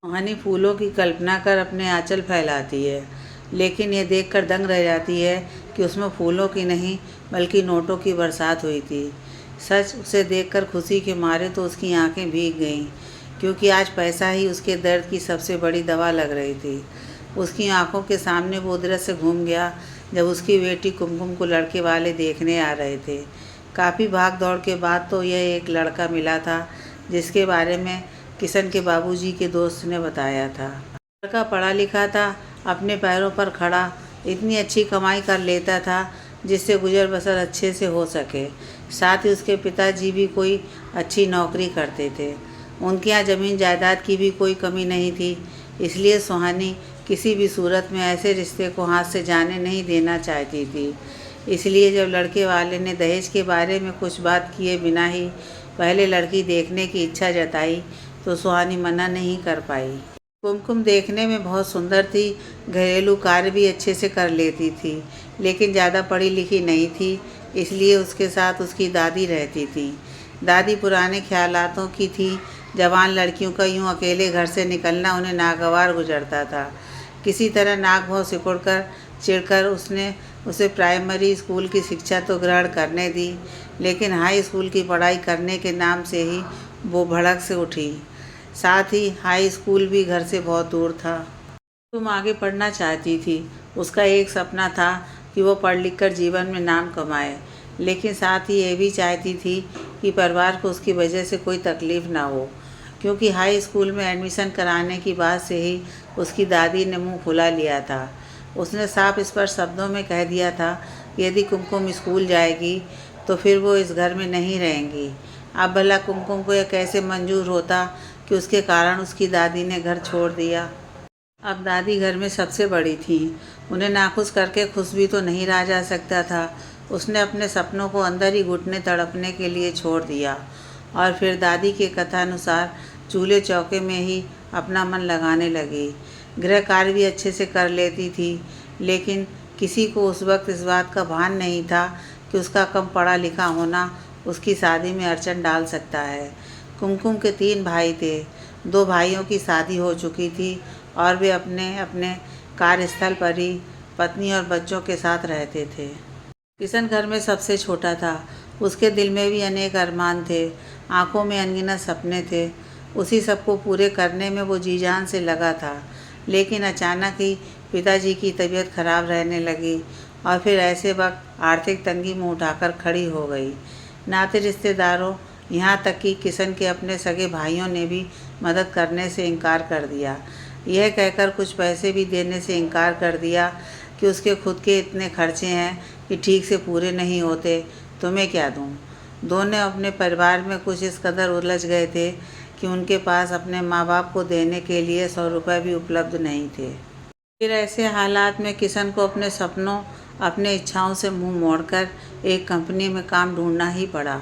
सुहानी फूलों की कल्पना कर अपने आंचल फैलाती है, लेकिन ये देखकर दंग रह जाती है कि उसमें फूलों की नहीं बल्कि नोटों की बरसात हुई थी। सच, उसे देखकर खुशी के मारे तो उसकी आंखें भीग गईं, क्योंकि आज पैसा ही उसके दर्द की सबसे बड़ी दवा लग रही थी। उसकी आंखों के सामने वो दृश्य घूम गया जब उसकी बेटी कुमकुम को लड़के वाले देखने आ रहे थे। काफ़ी भाग दौड़ के बाद तो यह एक लड़का मिला था जिसके बारे में किशन के बाबूजी के दोस्त ने बताया था। लड़का पढ़ा लिखा था, अपने पैरों पर खड़ा, इतनी अच्छी कमाई कर लेता था जिससे गुजर बसर अच्छे से हो सके। साथ ही उसके पिताजी भी कोई अच्छी नौकरी करते थे। उनके यहाँ ज़मीन जायदाद की भी कोई कमी नहीं थी, इसलिए सुहानी किसी भी सूरत में ऐसे रिश्ते को हाथ से जाने नहीं देना चाहती थी। इसलिए जब लड़के वाले ने दहेज के बारे में कुछ बात किए बिना ही पहले लड़की देखने की इच्छा जताई तो सुहानी मना नहीं कर पाई। कुमकुम देखने में बहुत सुंदर थी, घरेलू कार्य भी अच्छे से कर लेती थी, लेकिन ज़्यादा पढ़ी लिखी नहीं थी, इसलिए उसके साथ उसकी दादी रहती थी। दादी पुराने ख्यालातों की थी। जवान लड़कियों का यूं अकेले घर से निकलना उन्हें नागवार गुजरता था। किसी तरह नाक भौं सिकुड़कर चिढ़कर उसने उसे प्राइमरी स्कूल की शिक्षा तो ग्रहण करने दी, लेकिन हाई स्कूल की पढ़ाई करने के नाम से ही वो भड़क से उठी। साथ ही हाई स्कूल भी घर से बहुत दूर था। तुम आगे पढ़ना चाहती थी। उसका एक सपना था कि वो पढ़ लिख कर जीवन में नाम कमाए, लेकिन साथ ही ये भी चाहती थी कि परिवार को उसकी वजह से कोई तकलीफ़ ना हो, क्योंकि हाई स्कूल में एडमिशन कराने की बात से ही उसकी दादी ने मुंह फुला लिया था। उसने साफ स्पष्ट शब्दों में कह दिया था कि यदि कुमकुम स्कूल जाएगी तो फिर वो इस घर में नहीं रहेंगी। अब भला कुमकुम को यह कैसे मंजूर होता कि उसके कारण उसकी दादी ने घर छोड़ दिया। अब दादी घर में सबसे बड़ी थी, उन्हें नाखुश करके खुश भी तो नहीं रहा जा सकता था। उसने अपने सपनों को अंदर ही घुटने तड़पने के लिए छोड़ दिया और फिर दादी के कथानुसार चूल्हे चौके में ही अपना मन लगाने लगी। गृह कार्य भी अच्छे से कर लेती थी, लेकिन किसी को उस वक्त इस बात का भान नहीं था कि उसका कम पढ़ा लिखा होना उसकी शादी में अड़चन डाल सकता है। कुमकुम के 3 भाई थे। 2 भाइयों की शादी हो चुकी थी और वे अपने अपने कार्यस्थल पर ही पत्नी और बच्चों के साथ रहते थे। किशन घर में सबसे छोटा था। उसके दिल में भी अनेक अरमान थे, आंखों में अनगिनत सपने थे। उसी सबको पूरे करने में वो जी जान से लगा था, लेकिन अचानक ही पिताजी की तबीयत खराब रहने लगी और फिर ऐसे वक्त आर्थिक तंगी मुँह उठाकर खड़ी हो गई। नाते रिश्तेदारों, यहाँ तक कि किशन के अपने सगे भाइयों ने भी मदद करने से इनकार कर दिया। यह कहकर कुछ पैसे भी देने से इनकार कर दिया कि उसके खुद के इतने खर्चे हैं कि ठीक से पूरे नहीं होते, तुम्हें क्या दूँ। दोनों अपने परिवार में कुछ इस कदर उलझ गए थे कि उनके पास अपने माँ बाप को देने के लिए 100 रुपये भी उपलब्ध नहीं थे। फिर ऐसे हालात में किशन को अपने सपनों, अपने इच्छाओं से मुंह मोड़कर एक कंपनी में काम ढूंढना ही पड़ा।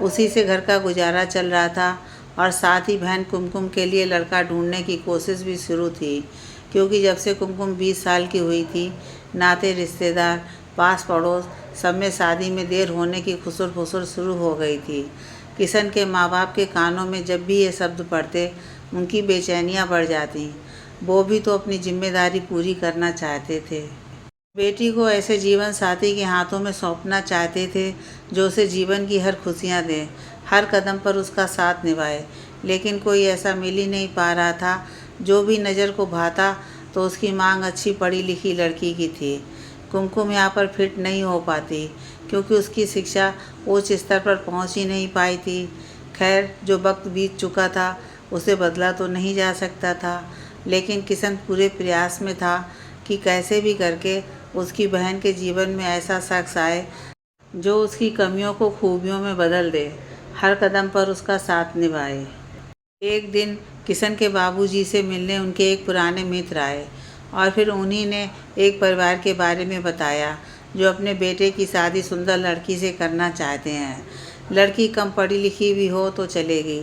उसी से घर का गुजारा चल रहा था और साथ ही बहन कुमकुम के लिए लड़का ढूंढने की कोशिश भी शुरू थी, क्योंकि जब से कुमकुम 20 साल की हुई थी, नाते रिश्तेदार, पास पड़ोस सब में शादी में देर होने की खुसर फुसर शुरू हो गई थी। किशन के माँ बाप के कानों में जब भी ये शब्द पड़ते, उनकी बेचैनियाँ बढ़ जाती। वो भी तो अपनी जिम्मेदारी पूरी करना चाहते थे। बेटी को ऐसे जीवन साथी के हाथों में सौंपना चाहते थे जो उसे जीवन की हर खुशियाँ दे, हर कदम पर उसका साथ निभाए, लेकिन कोई ऐसा मिल ही नहीं पा रहा था। जो भी नज़र को भाता तो उसकी मांग अच्छी पढ़ी लिखी लड़की की थी। कुमकुम यहाँ पर फिट नहीं हो पाती, क्योंकि उसकी शिक्षा उच्च स्तर पर पहुँच ही नहीं पाई थी। खैर, जो वक्त बीत चुका था उसे बदला तो नहीं जा सकता था, लेकिन किशन पूरे प्रयास में था कि कैसे भी करके उसकी बहन के जीवन में ऐसा शख्स आए जो उसकी कमियों को खूबियों में बदल दे, हर कदम पर उसका साथ निभाए। एक दिन किशन के बाबूजी से मिलने उनके एक पुराने मित्र आए और फिर उन्हीं ने एक परिवार के बारे में बताया जो अपने बेटे की शादी सुंदर लड़की से करना चाहते हैं। लड़की कम पढ़ी लिखी भी हो तो चलेगी।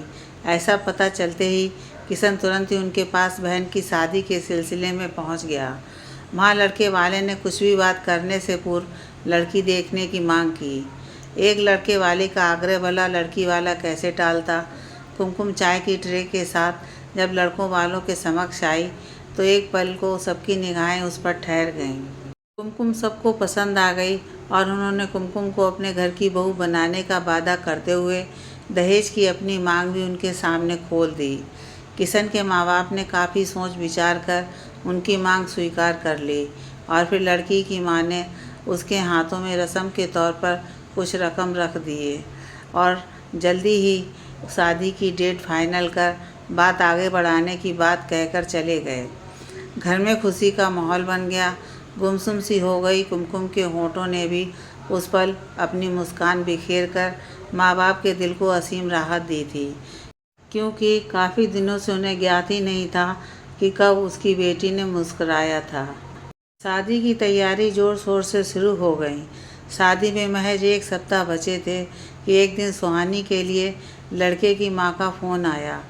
ऐसा पता चलते ही किशन तुरंत ही उनके पास बहन की शादी के सिलसिले में पहुंच गया। वहाँ लड़के वाले ने कुछ भी बात करने से पूर्व लड़की देखने की मांग की। एक लड़के वाले का आग्रह भला लड़की वाला कैसे टालता। कुमकुम चाय की ट्रे के साथ जब लड़कों वालों के समक्ष आई तो एक पल को सबकी निगाहें उस पर ठहर गईं। कुमकुम सबको पसंद आ गई और उन्होंने कुमकुम को अपने घर की बहू बनाने का वादा करते हुए दहेज की अपनी मांग भी उनके सामने खोल दी। किशन के माँ बाप ने काफ़ी सोच विचार कर उनकी मांग स्वीकार कर ली और फिर लड़की की माँ ने उसके हाथों में रस्म के तौर पर कुछ रकम रख दिए और जल्दी ही शादी की डेट फाइनल कर बात आगे बढ़ाने की बात कहकर चले गए। घर में खुशी का माहौल बन गया। गुमसुम सी हो गई कुमकुम के होठों ने भी उस पल अपनी मुस्कान बिखेर कर माँ बाप के दिल को असीम राहत दी थी, क्योंकि काफ़ी दिनों से उन्हें ज्ञात ही नहीं था कि कब उसकी बेटी ने मुस्कुराया था। शादी की तैयारी ज़ोर शोर से शुरू हो गई। शादी में महज एक सप्ताह बचे थे कि एक दिन सुहानी के लिए लड़के की माँ का फ़ोन आया,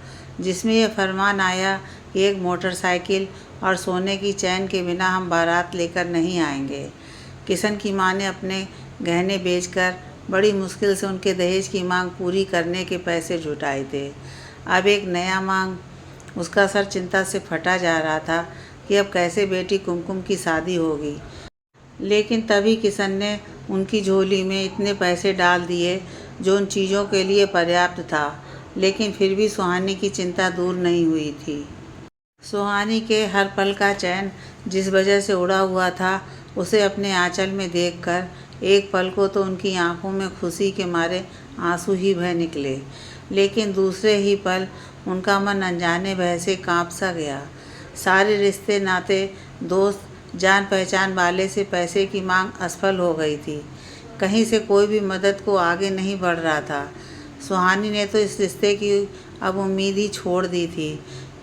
जिसमें यह फरमान आया कि एक मोटरसाइकिल और सोने की चैन के बिना हम बारात लेकर नहीं आएंगे। किशन की माँ ने अपने गहने बेचकर बड़ी मुश्किल से उनके दहेज की मांग पूरी करने के पैसे जुटाए थे। अब एक नया मांग, उसका सर चिंता से फटा जा रहा था कि अब कैसे बेटी कुमकुम की शादी होगी। लेकिन तभी किशन ने उनकी झोली में इतने पैसे डाल दिए जो उन चीज़ों के लिए पर्याप्त था, लेकिन फिर भी सुहानी की चिंता दूर नहीं हुई थी। सुहानी के हर पल का चैन जिस वजह से उड़ा हुआ था, उसे अपने आंचल में देखकर एक पल को तो उनकी आंखों में खुशी के मारे आंसू ही बह निकले, लेकिन दूसरे ही पल उनका मन अनजाने भय से कांप सा गया। सारे रिश्ते नाते, दोस्त, जान पहचान वाले से पैसे की मांग असफल हो गई थी। कहीं से कोई भी मदद को आगे नहीं बढ़ रहा था। सुहानी ने तो इस रिश्ते की अब उम्मीद ही छोड़ दी थी,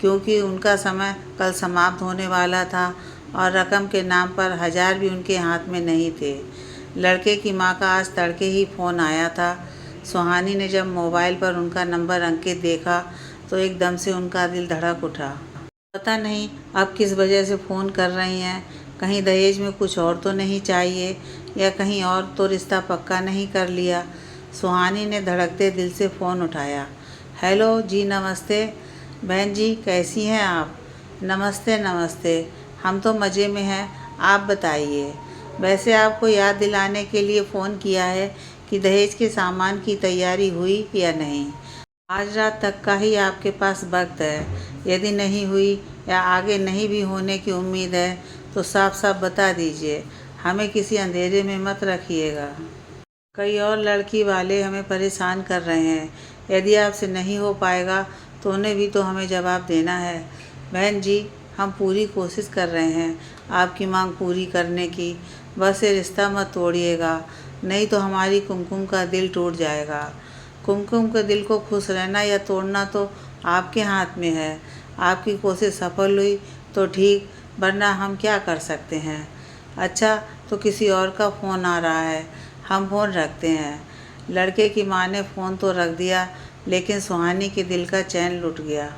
क्योंकि उनका समय कल समाप्त होने वाला था और रकम के नाम पर 1000 भी उनके हाथ में नहीं थे। लड़के की माँ का आज तड़के ही फ़ोन आया था। सुहानी ने जब मोबाइल पर उनका नंबर अंकित देखा तो एकदम से उनका दिल धड़क उठा। पता नहीं अब किस वजह से फ़ोन कर रही हैं, कहीं दहेज में कुछ और तो नहीं चाहिए या कहीं और तो रिश्ता पक्का नहीं कर लिया। सुहानी ने धड़कते दिल से फ़ोन उठाया। हेलो जी, नमस्ते बहन जी, कैसी हैं आप? नमस्ते नमस्ते, हम तो मज़े में हैं, आप बताइए। वैसे आपको याद दिलाने के लिए फ़ोन किया है कि दहेज के सामान की तैयारी हुई या नहीं। आज रात तक का ही आपके पास वक्त है। यदि नहीं हुई या आगे नहीं भी होने की उम्मीद है तो साफ साफ बता दीजिए, हमें किसी अंधेरे में मत रखिएगा। कई और लड़की वाले हमें परेशान कर रहे हैं। यदि आपसे नहीं हो पाएगा तो उन्हें भी तो हमें जवाब देना है। बहन जी, हम पूरी कोशिश कर रहे हैं आपकी मांग पूरी करने की। बस ये रिश्ता मत तोड़िएगा, नहीं तो हमारी कुमकुम का दिल टूट जाएगा। कुमकुम के दिल को खुश रहना या तोड़ना तो आपके हाथ में है। आपकी कोशिश सफल हुई तो ठीक, वरना हम क्या कर सकते हैं। अच्छा, तो किसी और का फ़ोन आ रहा है, हम फ़ोन रखते हैं। लड़के की माँ ने फ़ोन तो रख दिया, लेकिन सुहानी के दिल का चैन लुट गया।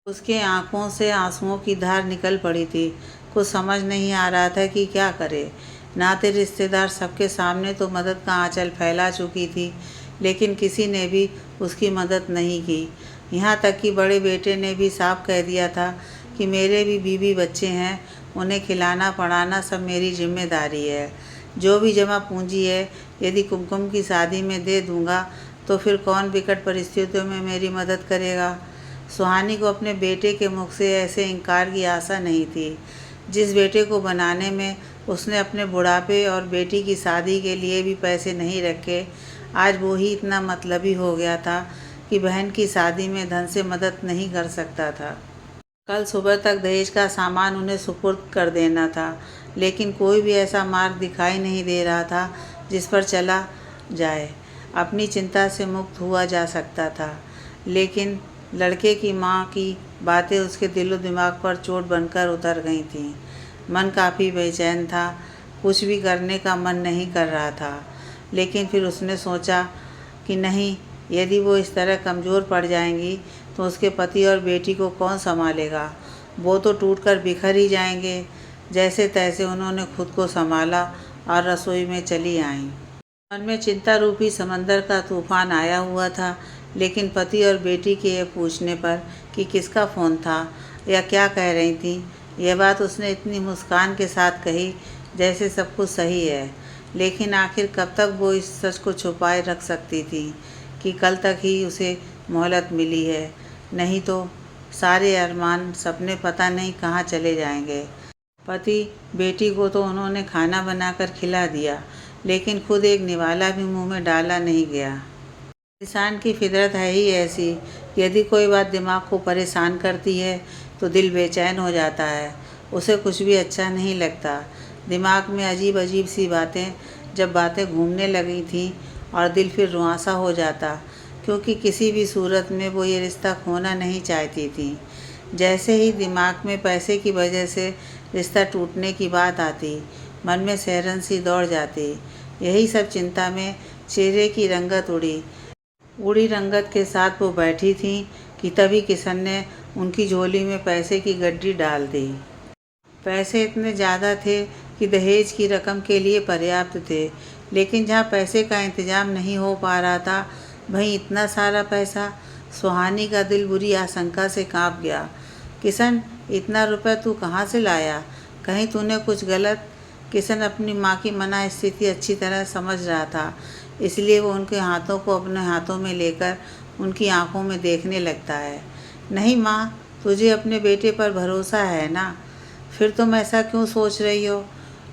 उसके आंखों से आंसुओं की धार निकल पड़ी थी। कुछ समझ नहीं आ रहा था कि क्या करे। नाते रिश्तेदार सबके सामने तो मदद का आंचल फैला चुकी थी, लेकिन किसी ने भी उसकी मदद नहीं की। यहाँ तक कि बड़े बेटे ने भी साफ कह दिया था कि मेरे भी बीवी बच्चे हैं, उन्हें खिलाना पढ़ाना सब मेरी जिम्मेदारी है। जो भी जमा पूंजी है यदि कुमकुम की शादी में दे दूंगा तो फिर कौन विकट परिस्थितियों में मेरी मदद करेगा। सुहानी को अपने बेटे के मुख से ऐसे इनकार की आशा नहीं थी। जिस बेटे को बनाने में उसने अपने बुढ़ापे और बेटी की शादी के लिए भी पैसे नहीं रखे, आज वो ही इतना मतलबी हो गया था कि बहन की शादी में धन से मदद नहीं कर सकता था। कल सुबह तक दहेज का सामान उन्हें सुपुर्द कर देना था, लेकिन कोई भी ऐसा मार्ग दिखाई नहीं दे रहा था जिस पर चला जाए अपनी चिंता से मुक्त हुआ जा सकता था। लेकिन लड़के की माँ की बातें उसके दिलो दिमाग पर चोट बनकर उतर गई थीं। मन काफ़ी बेचैन था, कुछ भी करने का मन नहीं कर रहा था। लेकिन फिर उसने सोचा कि नहीं, यदि वो इस तरह कमज़ोर पड़ जाएंगी तो उसके पति और बेटी को कौन संभालेगा। वो तो टूटकर बिखर ही जाएंगे। जैसे तैसे उन्होंने खुद को संभाला और रसोई में चली आईं। मन में चिंता रूपी समंदर का तूफान आया हुआ था, लेकिन पति और बेटी के ये पूछने पर कि किसका फ़ोन था या क्या कह रही थी, यह बात उसने इतनी मुस्कान के साथ कही जैसे सब कुछ सही है। लेकिन आखिर कब तक वो इस सच को छुपाए रख सकती थी कि कल तक ही उसे मोहलत मिली है, नहीं तो सारे अरमान सपने पता नहीं कहाँ चले जाएंगे। पति बेटी को तो उन्होंने खाना बनाकर खिला दिया, लेकिन खुद एक निवाला भी मुंह में डाला नहीं गया। इंसान की फितरत है ही ऐसी कि यदि कोई बात दिमाग को परेशान करती है तो दिल बेचैन हो जाता है, उसे कुछ भी अच्छा नहीं लगता। दिमाग में अजीब अजीब सी बातें जब बातें घूमने लगी थीं और दिल फिर रुआंसा हो जाता, क्योंकि किसी भी सूरत में वो ये रिश्ता खोना नहीं चाहती थी। जैसे ही दिमाग में पैसे की वजह से रिश्ता टूटने की बात आती, मन में सिहरन सी दौड़ जाती। यही सब चिंता में चेहरे की रंगत उड़ी रंगत के साथ वो बैठी थीं कि तभी किशन ने उनकी झोली में पैसे की गड्डी डाल दी। पैसे इतने ज़्यादा थे कि दहेज की रकम के लिए पर्याप्त थे, लेकिन जहाँ पैसे का इंतज़ाम नहीं हो पा रहा था, वहीं इतना सारा पैसा। सुहानी का दिल बुरी आशंका से कांप गया। किशन, इतना रुपए तू कहाँ से लाया? कहीं तूने कुछ गलत? किशन अपनी माँ की मना स्थिति अच्छी तरह समझ रहा था, इसलिए वो उनके हाथों को अपने हाथों में लेकर उनकी आंखों में देखने लगता है। नहीं माँ, तुझे अपने बेटे पर भरोसा है ना? फिर तुम ऐसा क्यों सोच रही हो?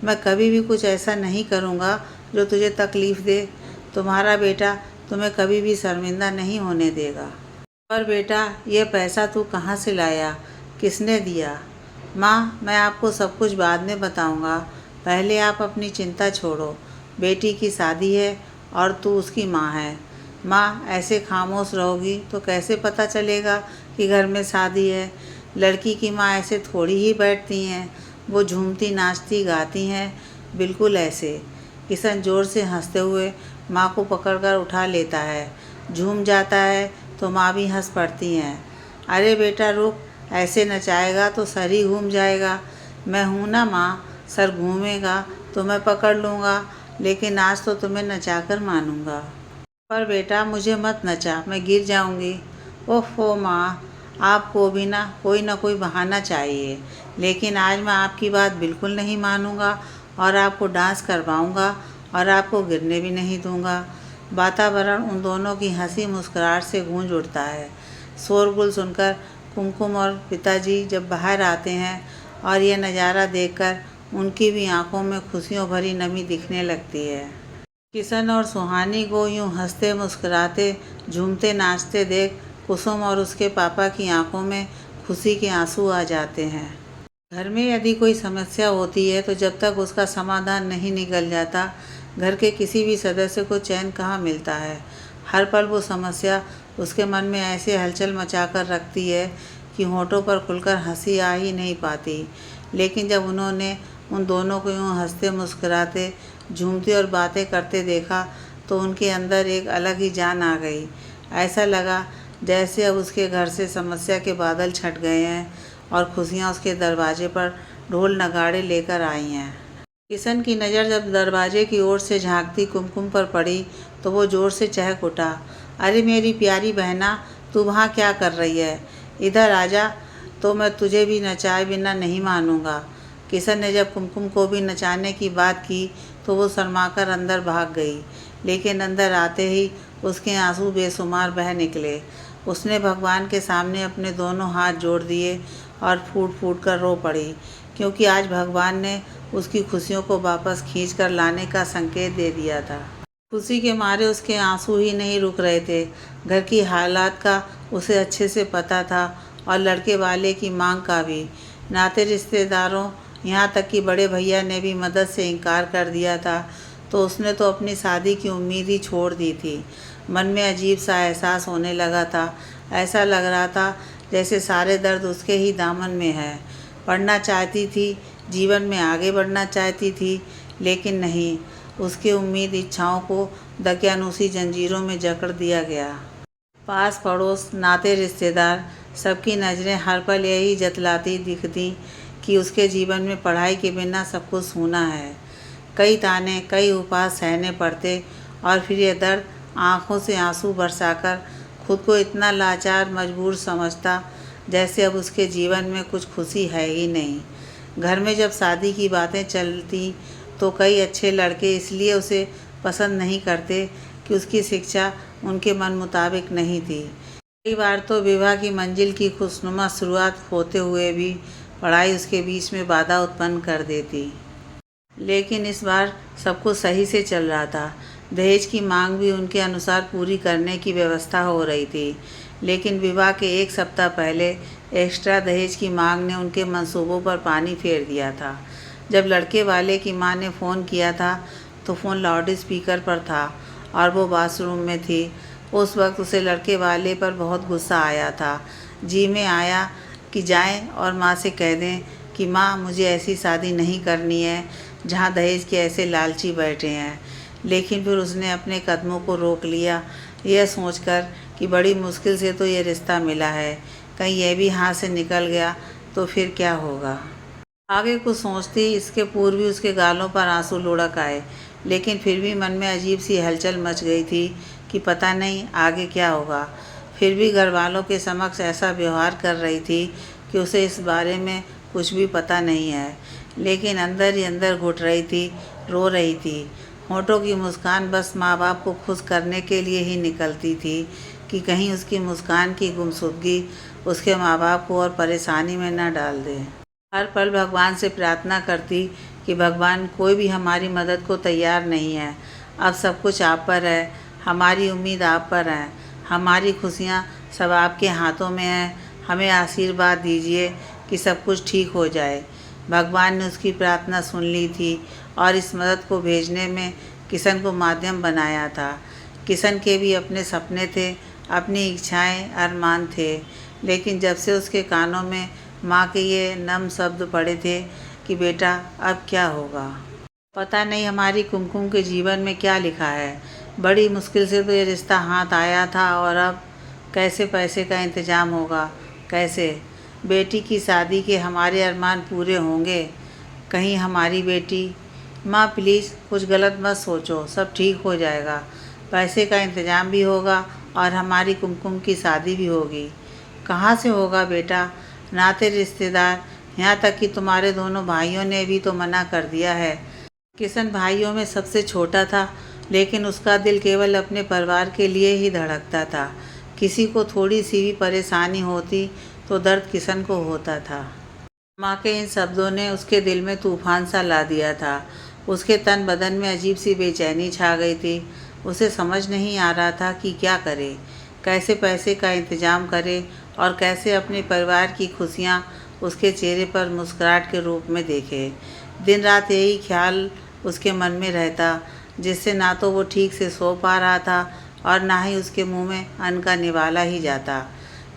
मैं कभी भी कुछ ऐसा नहीं करूँगा जो तुझे तकलीफ़ दे। तुम्हारा बेटा तुम्हें कभी भी शर्मिंदा नहीं होने देगा। पर बेटा, ये पैसा तू कहाँ से लाया? किसने दिया? माँ, मैं आपको सब कुछ बाद में बताऊँगा, पहले आप अपनी चिंता छोड़ो। बेटी की शादी है और तू उसकी माँ है। माँ, ऐसे खामोश रहोगी तो कैसे पता चलेगा कि घर में शादी है? लड़की की माँ ऐसे थोड़ी ही बैठती हैं, वो झूमती नाचती गाती हैं, बिल्कुल ऐसे। किशन जोर से हंसते हुए माँ को पकड़कर उठा लेता है। झूम जाता है तो माँ भी हंस पड़ती हैं। अरे बेटा रुक, ऐसे नचाएगा तो सर ही घूम जाएगा। मैं हूँ ना माँ, सर घूमेगा तो मैं पकड़ लूँगा, लेकिन आज तो तुम्हें नचाकर मानूँगा। पर बेटा मुझे मत नचा, मैं गिर जाऊँगी। ओहो माँ, आपको भी ना कोई बहाना चाहिए, लेकिन आज मैं आपकी बात बिल्कुल नहीं मानूँगा और आपको डांस करवाऊँगा और आपको गिरने भी नहीं दूँगा। वातावरण उन दोनों की हंसी मुस्कुराहट से गूंज उठता है। शोरगुल सुनकर कुमकुम और पिताजी जब बाहर आते हैं और यह नज़ारा देखकर उनकी भी आंखों में खुशियों भरी नमी दिखने लगती है। किशन और सुहानी को यूं हंसते मुस्कुराते झूमते नाचते देख कुसुम और उसके पापा की आंखों में खुशी के आंसू आ जाते हैं। घर में यदि कोई समस्या होती है तो जब तक उसका समाधान नहीं निकल जाता, घर के किसी भी सदस्य को चैन कहाँ मिलता है। हर पल वो समस्या उसके मन में ऐसे हलचल मचा कर रखती है कि होठों पर खुलकर हंसी आ ही नहीं पाती। लेकिन जब उन्होंने उन दोनों को यूँ हंसते मुस्कुराते झूमते और बातें करते देखा तो उनके अंदर एक अलग ही जान आ गई। ऐसा लगा जैसे अब उसके घर से समस्या के बादल छट गए हैं और खुशियाँ उसके दरवाजे पर ढोल नगाड़े लेकर आई हैं। किशन की नज़र जब दरवाजे की ओर से झांकती कुमकुम पर पड़ी तो वो ज़ोर से चहक उठा। अरे मेरी प्यारी बहना, तू वहाँ क्या कर रही है? इधर आजा, तो मैं तुझे भी नचाए बिना नहीं मानूंगा। किशन ने जब कुमकुम को भी नचाने की बात की तो वो शर्माकर अंदर भाग गई, लेकिन अंदर आते ही उसके आंसू बेशुमार बह निकले। उसने भगवान के सामने अपने दोनों हाथ जोड़ दिए और फूट फूट कर रो पड़ी, क्योंकि आज भगवान ने उसकी खुशियों को वापस खींच कर लाने का संकेत दे दिया था। खुशी के मारे उसके आंसू ही नहीं रुक रहे थे। घर की हालात का उसे अच्छे से पता था और लड़के वाले की मांग का भी। नाते रिश्तेदारों, यहाँ तक कि बड़े भैया ने भी मदद से इनकार कर दिया था, तो उसने तो अपनी शादी की उम्मीद ही छोड़ दी थी। मन में अजीब सा एहसास होने लगा था। ऐसा लग रहा था जैसे सारे दर्द उसके ही दामन में है। पढ़ना चाहती थी, जीवन में आगे बढ़ना चाहती थी, लेकिन नहीं, उसकी उम्मीद इच्छाओं को दकियानूसी जंजीरों में जकड़ दिया गया। पास पड़ोस, नाते रिश्तेदार, सबकी नज़रें हर पल यही जतलाती दिखती कि उसके जीवन में पढ़ाई के बिना सब कुछ सूना है। कई ताने, कई उपहास सहने पड़ते और फिर ये दर्द आँखों से आंसू बरसाकर खुद को इतना लाचार मजबूर समझता जैसे अब उसके जीवन में कुछ खुशी है ही नहीं। घर में जब शादी की बातें चलती तो कई अच्छे लड़के इसलिए उसे पसंद नहीं करते कि उसकी शिक्षा उनके मन मुताबिक नहीं थी। कई बार तो विवाह की मंजिल की खुशनुमा शुरुआत होते हुए भी पढ़ाई उसके बीच में बाधा उत्पन्न कर देती। लेकिन इस बार सब कुछ सही से चल रहा था। दहेज की मांग भी उनके अनुसार पूरी करने की व्यवस्था हो रही थी। लेकिन विवाह के एक सप्ताह पहले एक्स्ट्रा दहेज की मांग ने उनके मंसूबों पर पानी फेर दिया था। जब लड़के वाले की मां ने फ़ोन किया था तो फ़ोन लाउड स्पीकर पर था और वो बाथरूम में थी। उस वक्त उसे लड़के वाले पर बहुत गुस्सा आया था। जी में आया कि जाएं और माँ से कह दें कि माँ, मुझे ऐसी शादी नहीं करनी है जहाँ दहेज के ऐसे लालची बैठे हैं। लेकिन फिर उसने अपने कदमों को रोक लिया, यह सोचकर कि बड़ी मुश्किल से तो ये रिश्ता मिला है, कहीं यह भी हाथ से निकल गया तो फिर क्या होगा। आगे कुछ सोचती इसके पूर्व भी उसके गालों पर आंसू लुढ़क आए। लेकिन फिर भी मन में अजीब सी हलचल मच गई थी कि पता नहीं आगे क्या होगा। फिर भी घर वालों के समक्ष ऐसा व्यवहार कर रही थी कि उसे इस बारे में कुछ भी पता नहीं है। लेकिन अंदर ही अंदर घुट रही थी, रो रही थी। होठों की मुस्कान बस माँ बाप को खुश करने के लिए ही निकलती थी कि कहीं उसकी मुस्कान की गुमसुदगी उसके माँ बाप को और परेशानी में न डाल दे। हर पल भगवान से प्रार्थना करती कि भगवान, कोई भी हमारी मदद को तैयार नहीं है। अब सब कुछ आप पर है, हमारी उम्मीद आप पर है, हमारी खुशियाँ सब आपके हाथों में हैं। हमें आशीर्वाद दीजिए कि सब कुछ ठीक हो जाए। भगवान ने उसकी प्रार्थना सुन ली थी और इस मदद को भेजने में किशन को माध्यम बनाया था। किशन के भी अपने सपने थे, अपनी इच्छाएं, अरमान थे। लेकिन जब से उसके कानों में माँ के ये नम शब्द पड़े थे कि बेटा अब क्या होगा, पता नहीं हमारी कुमकुम के जीवन में क्या लिखा है। बड़ी मुश्किल से तो ये रिश्ता हाथ आया था और अब कैसे पैसे का इंतज़ाम होगा, कैसे बेटी की शादी के हमारे अरमान पूरे होंगे। कहीं हमारी बेटी, माँ प्लीज़ कुछ गलत मत सोचो, सब ठीक हो जाएगा। पैसे का इंतज़ाम भी होगा और हमारी कुमकुम की शादी भी होगी। कहाँ से होगा बेटा, नाते रिश्तेदार, यहाँ तक कि तुम्हारे दोनों भाइयों ने भी तो मना कर दिया है। किशन भाइयों में सबसे छोटा था, लेकिन उसका दिल केवल अपने परिवार के लिए ही धड़कता था। किसी को थोड़ी सी भी परेशानी होती तो दर्द किशन को होता था। माँ के इन शब्दों ने उसके दिल में तूफान सा ला दिया था। उसके तन बदन में अजीब सी बेचैनी छा गई थी। उसे समझ नहीं आ रहा था कि क्या करे, कैसे पैसे का इंतज़ाम करे और कैसे अपने परिवार की खुशियाँ उसके चेहरे पर मुस्कुराहट के रूप में देखे। दिन रात यही ख्याल उसके मन में रहता, जिससे ना तो वो ठीक से सो पा रहा था और ना ही उसके मुंह में अन्न का निवाला ही जाता।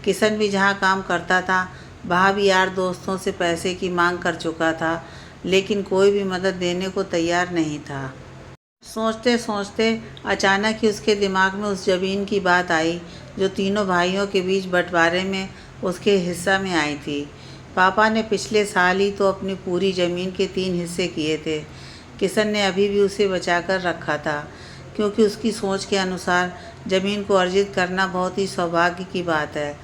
किशन भी जहाँ काम करता था वहाँ भी यार दोस्तों से पैसे की मांग कर चुका था, लेकिन कोई भी मदद देने को तैयार नहीं था। सोचते सोचते अचानक ही उसके दिमाग में उस ज़मीन की बात आई जो तीनों भाइयों के बीच बंटवारे में उसके हिस्सा में आई थी। पापा ने पिछले साल ही तो अपनी पूरी ज़मीन के 3 हिस्से किए थे। किशन ने अभी भी उसे बचाकर रखा था, क्योंकि उसकी सोच के अनुसार ज़मीन को अर्जित करना बहुत ही सौभाग्य की बात है।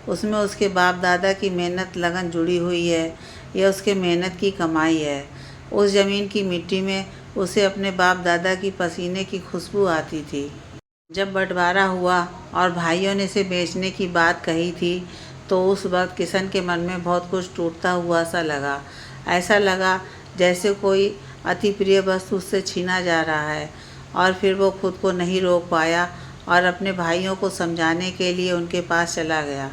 उसमें उसके बाप दादा की मेहनत लगन जुड़ी हुई है, यह उसके मेहनत की कमाई है। उस ज़मीन की मिट्टी में उसे अपने बाप दादा की पसीने की खुशबू आती थी। जब बंटवारा हुआ और भाइयों ने इसे बेचने की बात कही थी तो उस वक्त किशन के मन में बहुत कुछ टूटता हुआ सा लगा। ऐसा लगा जैसे कोई अति प्रिय वस्तु उससे छीना जा रहा है। और फिर वो खुद को नहीं रोक पाया और अपने भाइयों को समझाने के लिए उनके पास चला गया।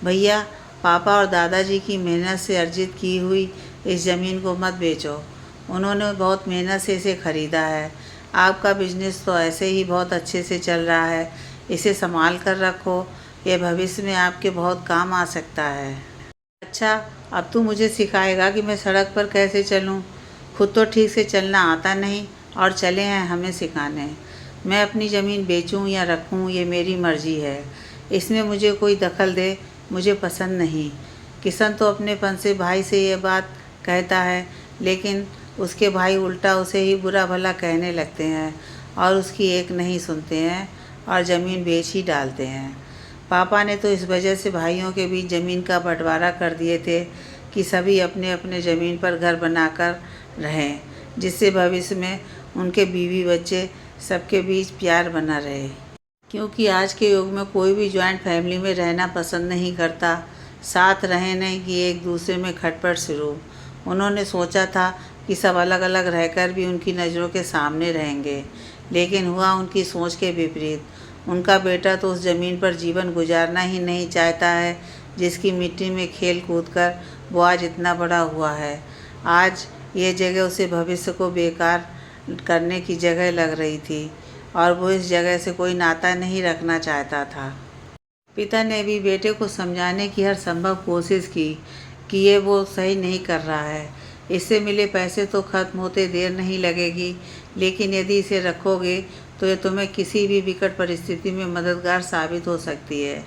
भैया, पापा और दादाजी की मेहनत से अर्जित की हुई इस ज़मीन को मत बेचो। उन्होंने बहुत मेहनत से इसे ख़रीदा है। आपका बिजनेस तो ऐसे ही बहुत अच्छे से चल रहा है, इसे संभाल कर रखो, ये भविष्य में आपके बहुत काम आ सकता है। अच्छा, अब तू मुझे सिखाएगा कि मैं सड़क पर कैसे चलूं? खुद तो ठीक से चलना आता नहीं और चले हैं हमें सिखाने। मैं अपनी ज़मीन बेचूं या रखूं, ये मेरी मर्ज़ी है। इसमें मुझे कोई दखल दे मुझे पसंद नहीं। किशन तो अपनेपन से भाई से ये बात कहता है, लेकिन उसके भाई उल्टा उसे ही बुरा भला कहने लगते हैं और उसकी एक नहीं सुनते हैं और ज़मीन बेच ही डालते हैं। पापा ने तो इस वजह से भाइयों के बीच ज़मीन का बंटवारा कर दिए थे कि सभी अपने अपने ज़मीन पर घर बनाकर रहें, जिससे भविष्य में उनके बीवी बच्चे सबके बीच प्यार बना रहे। क्योंकि आज के युग में कोई भी जॉइंट फैमिली में रहना पसंद नहीं करता, साथ रहें नहीं कि एक दूसरे में खटपट शुरू। उन्होंने सोचा था कि सब अलग अलग रहकर भी उनकी नज़रों के सामने रहेंगे, लेकिन हुआ उनकी सोच के विपरीत। उनका बेटा तो उस ज़मीन पर जीवन गुजारना ही नहीं चाहता है जिसकी मिट्टी में खेल कूद कर वो आज इतना बड़ा हुआ है। आज ये जगह उसे भविष्य को बेकार करने की जगह लग रही थी और वो इस जगह से कोई नाता नहीं रखना चाहता था। पिता ने भी बेटे को समझाने की हर संभव कोशिश की कि ये वो सही नहीं कर रहा है। इससे मिले पैसे तो खत्म होते देर नहीं लगेगी, लेकिन यदि इसे रखोगे तो ये तुम्हें किसी भी विकट परिस्थिति में मददगार साबित हो सकती है।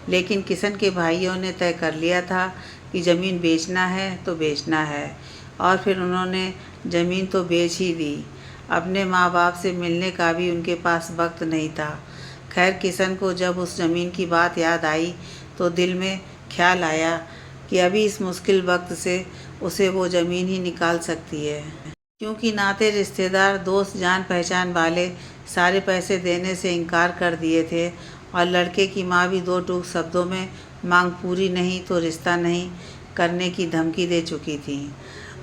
लेकिन किशन के भाइयों ने तय कर लिया था कि ज़मीन बेचना है तो बेचना है, और फिर उन्होंने ज़मीन तो बेच ही दी। अपने माँ बाप से मिलने का भी उनके पास वक्त नहीं था। खैर, किशन को जब उस ज़मीन की बात याद आई तो दिल में ख्याल आया कि अभी इस मुश्किल वक्त से उसे वो ज़मीन ही निकाल सकती है, क्योंकि नाते रिश्तेदार दोस्त जान पहचान वाले सारे पैसे देने से इनकार कर दिए थे और लड़के की माँ भी दो टूक शब्दों में मांग पूरी नहीं तो रिश्ता नहीं करने की धमकी दे चुकी थी।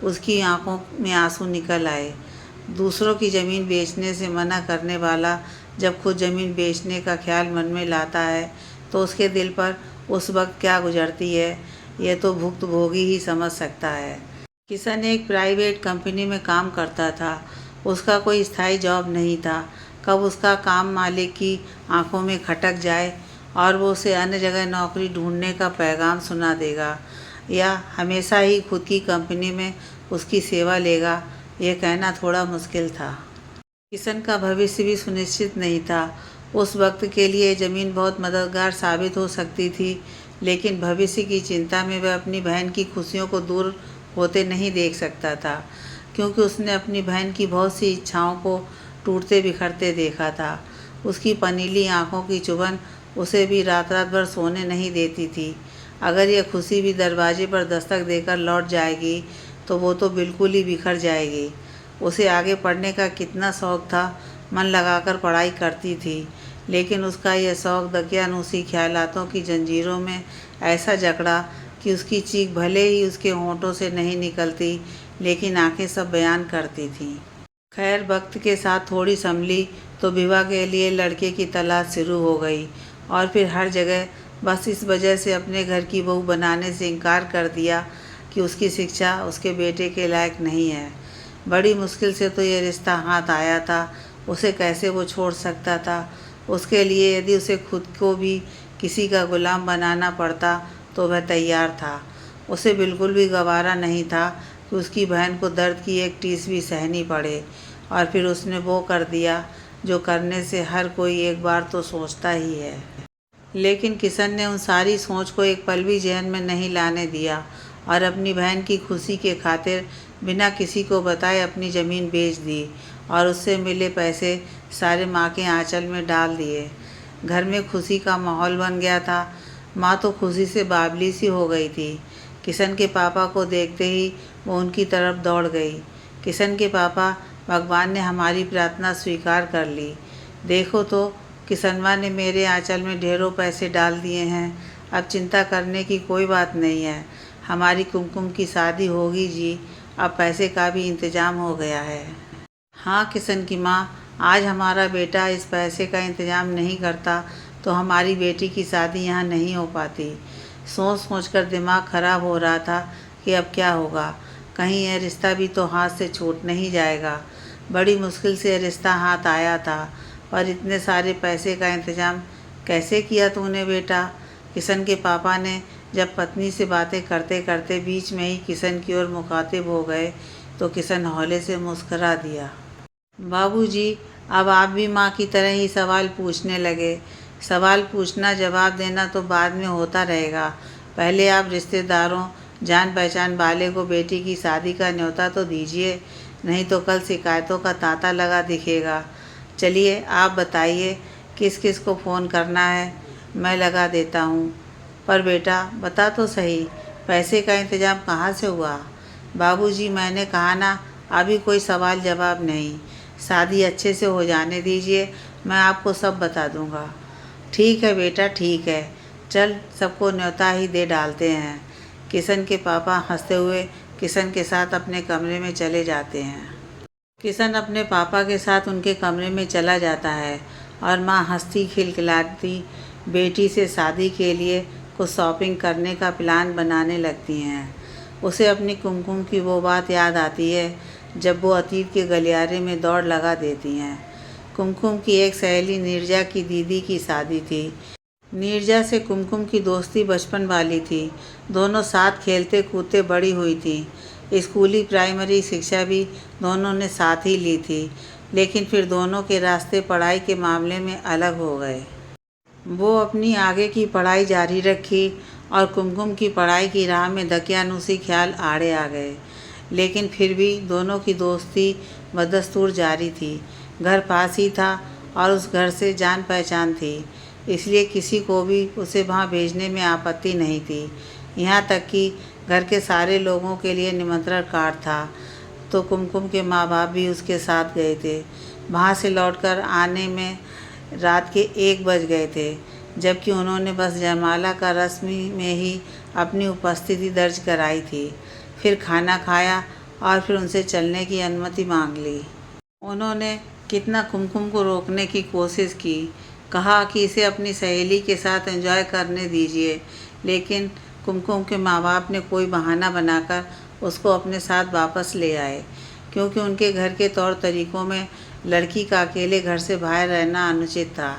उसकी आंखों में आंसू निकल आए। दूसरों की ज़मीन बेचने से मना करने वाला जब खुद ज़मीन बेचने का ख्याल मन में लाता है तो उसके दिल पर उस वक्त क्या गुजरती है, यह तो भुक्तभोगी ही समझ सकता है। किशन एक प्राइवेट कंपनी में काम करता था। उसका कोई स्थायी जॉब नहीं था। कब उसका काम मालिक की आंखों में खटक जाए और वो उसे अन्य जगह नौकरी ढूंढने का पैगाम सुना देगा, या हमेशा ही खुद की कंपनी में उसकी सेवा लेगा, यह कहना थोड़ा मुश्किल था। किशन का भविष्य भी सुनिश्चित नहीं था। उस वक्त के लिए ज़मीन बहुत मददगार साबित हो सकती थी, लेकिन भविष्य की चिंता में वह अपनी बहन की खुशियों को दूर होते नहीं देख सकता था, क्योंकि उसने अपनी बहन की बहुत सी इच्छाओं को टूटते बिखरते देखा था। उसकी पनीली आंखों की चुभन उसे भी रात रात भर सोने नहीं देती थी। अगर यह खुशी भी दरवाजे पर दस्तक देकर लौट जाएगी तो वो तो बिल्कुल ही बिखर जाएगी। उसे आगे पढ़ने का कितना शौक़ था, मन लगाकर पढ़ाई करती थी, लेकिन उसका यह शौक़ दकियानूसी ख्यालातों की जंजीरों में ऐसा जकड़ा कि उसकी चीख भले ही उसके होंठों से नहीं निकलती, लेकिन आंखें सब बयान करती थीं। खैर, वक्त के साथ थोड़ी संभली तो विवाह के लिए लड़के की तलाश शुरू हो गई, और फिर हर जगह बस इस वजह से अपने घर की बहू बनाने से इनकार कर दिया कि उसकी शिक्षा उसके बेटे के लायक नहीं है। बड़ी मुश्किल से तो ये रिश्ता हाथ आया था, उसे कैसे वो छोड़ सकता था। उसके लिए यदि उसे खुद को भी किसी का गुलाम बनाना पड़ता तो वह तैयार था। उसे बिल्कुल भी गवारा नहीं था कि उसकी बहन को दर्द की एक टीस भी सहनी पड़े, और फिर उसने वो कर दिया जो करने से हर कोई एक बार तो सोचता ही है। लेकिन किशन ने उन सारी सोच को एक पल भी जहन में नहीं लाने दिया और अपनी बहन की खुशी के खातिर बिना किसी को बताए अपनी ज़मीन बेच दी और उससे मिले पैसे सारे माँ के आंचल में डाल दिए। घर में खुशी का माहौल बन गया था। माँ तो खुशी से बावली सी हो गई थी। किशन के पापा को देखते ही वो उनकी तरफ दौड़ गई। किशन के पापा, भगवान ने हमारी प्रार्थना स्वीकार कर ली। देखो तो किशनवा ने मेरे आंचल में ढेरों पैसे डाल दिए हैं। अब चिंता करने की कोई बात नहीं है। हमारी कुमकुम की शादी होगी जी। अब पैसे का भी इंतज़ाम हो गया है। हाँ किशन की माँ, आज हमारा बेटा इस पैसे का इंतज़ाम नहीं करता तो हमारी बेटी की शादी यहाँ नहीं हो पाती। सोच सोच कर दिमाग खराब हो रहा था कि अब क्या होगा। कहीं यह रिश्ता भी तो हाथ से छूट नहीं जाएगा। बड़ी मुश्किल से रिश्ता हाथ आया था, पर इतने सारे पैसे का इंतज़ाम कैसे किया तूने बेटा? किशन के पापा ने जब पत्नी से बातें करते करते बीच में ही किशन की ओर मुखातिब हो गए तो किशन हौले से मुस्करा दिया। बाबूजी, अब आप भी माँ की तरह ही सवाल पूछने लगे। सवाल पूछना, जवाब देना तो बाद में होता रहेगा। पहले आप रिश्तेदारों, जान पहचान वाले को बेटी की शादी का न्योता तो दीजिए, नहीं तो कल शिकायतों का तांता लगा दिखेगा। चलिए आप बताइए किस किस को फ़ोन करना है। मैं लगा देता हूँ। पर बेटा बता तो सही, पैसे का इंतज़ाम कहाँ से हुआ? बाबूजी मैंने कहा ना, अभी कोई सवाल जवाब नहीं, शादी अच्छे से हो जाने दीजिए, मैं आपको सब बता दूँगा। ठीक है बेटा ठीक है, चल सबको न्योता ही दे डालते हैं। किशन के पापा हंसते हुए किशन के साथ अपने कमरे में चले जाते हैं। किशन अपने पापा के साथ उनके कमरे में चला जाता है और माँ हंसती खिलखिलाती बेटी से शादी के लिए कुछ शॉपिंग करने का प्लान बनाने लगती हैं। उसे अपनी कुमकुम की वो बात याद आती है जब वो अतीत के गलियारे में दौड़ लगा देती हैं। कुमकुम की एक सहेली नीरजा की दीदी की शादी थी। नीरजा से कुमकुम की दोस्ती बचपन वाली थी। दोनों साथ खेलते कूदते बड़ी हुई थी। स्कूली प्राइमरी शिक्षा भी दोनों ने साथ ही ली थी, लेकिन फिर दोनों के रास्ते पढ़ाई के मामले में अलग हो गए। वो अपनी आगे की पढ़ाई जारी रखी और कुमकुम की पढ़ाई की राह में दकियानुसी ख्याल आड़े आ गए, लेकिन फिर भी दोनों की दोस्ती बदस्तूर जारी थी। घर पास ही था और उस घर से जान पहचान थी, इसलिए किसी को भी उसे वहाँ भेजने में आपत्ति नहीं थी। यहाँ तक कि घर के सारे लोगों के लिए निमंत्रण कार्ड था, तो कुमकुम के माँ बाप भी उसके साथ गए थे। वहाँ से लौटकर आने में रात के 1 बज गए थे, जबकि उन्होंने बस जयमाला का रस्म में ही अपनी उपस्थिति दर्ज कराई थी। फिर खाना खाया और फिर उनसे चलने की अनुमति मांग ली। उन्होंने कितना कुमकुम को रोकने की कोशिश की, कहा कि इसे अपनी सहेली के साथ एंजॉय करने दीजिए, लेकिन कुमकुम के माँ बाप ने कोई बहाना बनाकर उसको अपने साथ वापस ले आए, क्योंकि उनके घर के तौर तरीक़ों में लड़की का अकेले घर से बाहर रहना अनुचित था।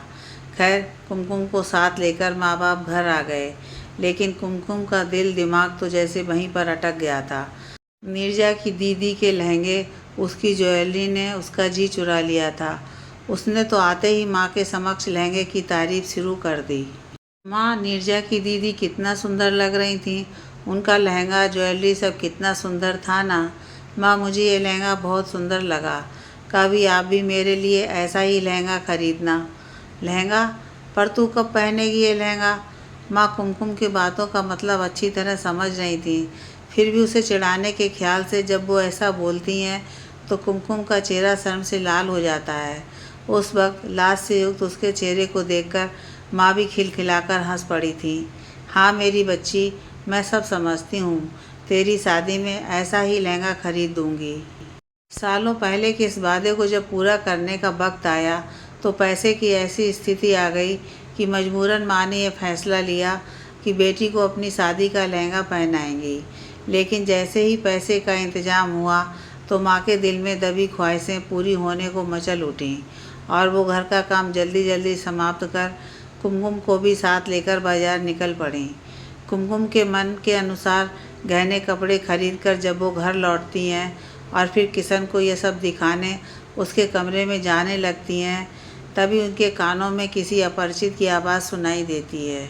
खैर कुमकुम को साथ लेकर माँ बाप घर आ गए, लेकिन कुमकुम का दिल दिमाग तो जैसे वहीं पर अटक गया था। नीरजा की दीदी के लहंगे, उसकी ज्वेलरी ने उसका जी चुरा लिया था। उसने तो आते ही माँ के समक्ष लहंगे की तारीफ शुरू कर दी। माँ, नीरजा की दीदी कितना सुंदर लग रही थी, उनका लहंगा ज्वेलरी सब कितना सुंदर था ना। माँ, मुझे ये लहंगा बहुत सुंदर लगा, कभी आप भी मेरे लिए ऐसा ही लहंगा खरीदना। लहंगा? पर तू कब पहनेगी ये लहंगा? माँ कुमकुम की बातों का मतलब अच्छी तरह समझ रही थी, फिर भी उसे चिढ़ाने के ख्याल से जब वो ऐसा बोलती हैं तो कुमकुम का चेहरा शर्म से लाल हो जाता है। उस वक्त लाज से युक्त उसके चेहरे को देखकर माँ भी खिलखिलाकर हंस पड़ी थी। हाँ मेरी बच्ची, मैं सब समझती हूँ, तेरी शादी में ऐसा ही लहंगा खरीद दूँगी। सालों पहले के इस वादे को जब पूरा करने का वक्त आया तो पैसे की ऐसी स्थिति आ गई कि मजबूरन माँ ने यह फैसला लिया कि बेटी को अपनी शादी का लहंगा पहनाएंगी। लेकिन जैसे ही पैसे का इंतज़ाम हुआ तो माँ के दिल में दबी ख्वाहिशें पूरी होने को मचल उठीं और वो घर का काम जल्दी जल्दी समाप्त कर कुमकुम को भी साथ लेकर बाजार निकल पड़ी। कुमकुम के मन के अनुसार गहने कपड़े खरीद कर जब वो घर लौटती हैं और फिर किशन को ये सब दिखाने उसके कमरे में जाने लगती हैं, तभी उनके कानों में किसी अपरिचित की आवाज़ सुनाई देती है।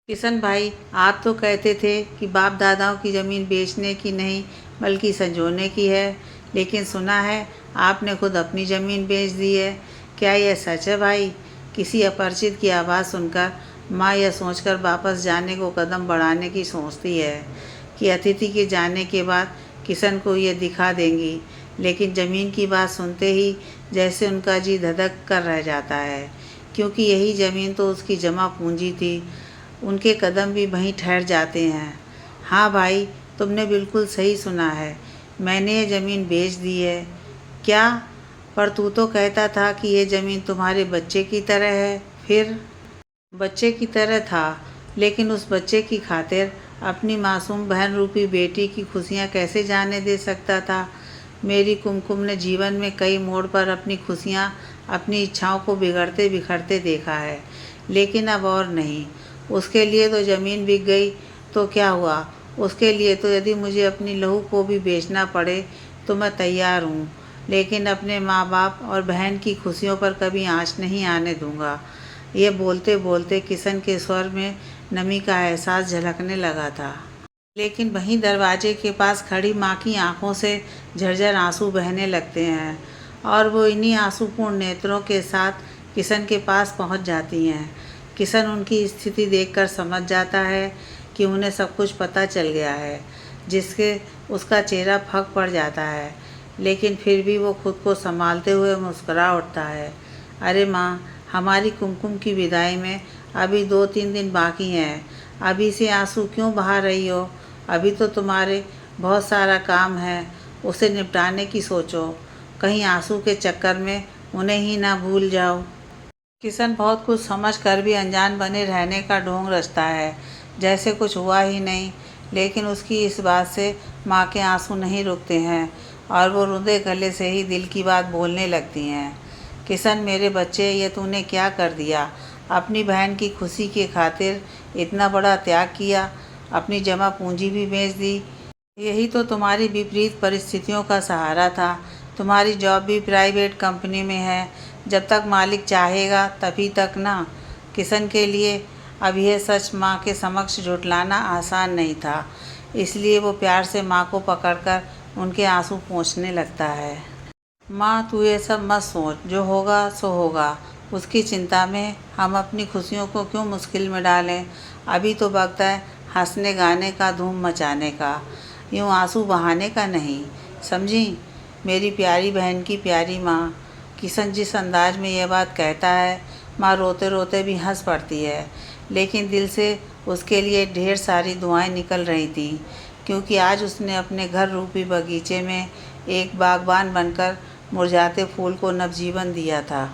किशन भाई, आप तो कहते थे कि बाप दादाओं की ज़मीन बेचने की नहीं बल्कि संजोने की है, लेकिन सुना है आपने खुद अपनी ज़मीन बेच दी है, क्या यह सच है भाई? किसी अपरिचित की आवाज़ सुनकर माँ यह सोचकर वापस जाने को कदम बढ़ाने की सोचती है कि अतिथि के जाने के बाद किशन को ये दिखा देंगी, लेकिन ज़मीन की बात सुनते ही जैसे उनका जी धधक कर रह जाता है, क्योंकि यही ज़मीन तो उसकी जमा पूंजी थी। उनके कदम भी वहीं ठहर जाते हैं। हाँ भाई, तुमने बिल्कुल सही सुना है, मैंने ये ज़मीन बेच दी है। क्या? पर तू तो कहता था कि ये ज़मीन तुम्हारे बच्चे की तरह है। फिर? बच्चे की तरह था, लेकिन उस बच्चे की खातिर अपनी मासूम बहन रूपी बेटी की खुशियाँ कैसे जाने दे सकता था। मेरी कुमकुम ने जीवन में कई मोड़ पर अपनी खुशियाँ, अपनी इच्छाओं को बिगड़ते बिखरते देखा है, लेकिन अब और नहीं। उसके लिए तो ज़मीन बिक गई तो क्या हुआ, उसके लिए तो यदि मुझे अपनी लहू को भी बेचना पड़े तो मैं तैयार हूँ, लेकिन अपने माँ बाप और बहन की खुशियों पर कभी आँच नहीं आने दूँगा। ये बोलते बोलते किशन के स्वर में नमी का एहसास झलकने लगा था, लेकिन वहीं दरवाजे के पास खड़ी माँ की आंखों से झरझर आंसू बहने लगते हैं और वो इन्हीं आंसूपूर्ण नेत्रों के साथ किशन के पास पहुंच जाती हैं। किशन उनकी स्थिति देखकर समझ जाता है कि उन्हें सब कुछ पता चल गया है, जिसके उसका चेहरा फक पड़ जाता है, लेकिन फिर भी वो खुद को संभालते हुए मुस्कुरा उठता है। अरे माँ, हमारी कुमकुम की विदाई में अभी 2-3 दिन बाकी हैं, अभी से आंसू क्यों बहा रही हो? अभी तो तुम्हारे बहुत सारा काम है, उसे निपटाने की सोचो, कहीं आंसू के चक्कर में उन्हें ही ना भूल जाओ। किशन बहुत कुछ समझ कर भी अनजान बने रहने का ढोंग रचता है, जैसे कुछ हुआ ही नहीं, लेकिन उसकी इस बात से माँ के आंसू नहीं रुकते हैं और वो रुंधे गले से ही दिल की बात बोलने लगती हैं। किशन, मेरे बच्चे, ये तूने क्या कर दिया? अपनी बहन की खुशी की खातिर इतना बड़ा त्याग किया, अपनी जमा पूंजी भी बेच दी। यही तो तुम्हारी विपरीत परिस्थितियों का सहारा था। तुम्हारी जॉब भी प्राइवेट कंपनी में है, जब तक मालिक चाहेगा तभी तक ना। किशन के लिए अब यह सच माँ के समक्ष झुठलाना आसान नहीं था, इसलिए वो प्यार से माँ को पकड़कर उनके आंसू पोंछने लगता है। माँ, तू ये सब मत सोच, जो होगा सो होगा। उसकी चिंता में हम अपनी खुशियों को क्यों मुश्किल में डालें? अभी तो वक्त है हंसने गाने का, धूम मचाने का, यूँ आंसू बहाने का नहीं, समझी मेरी प्यारी बहन की प्यारी माँ। किशन जिस अंदाज में यह बात कहता है, माँ रोते रोते भी हंस पड़ती है, लेकिन दिल से उसके लिए ढेर सारी दुआएं निकल रही थी, क्योंकि आज उसने अपने घर रूपी बगीचे में एक बागबान बनकर मुरझाते फूल को नवजीवन दिया था।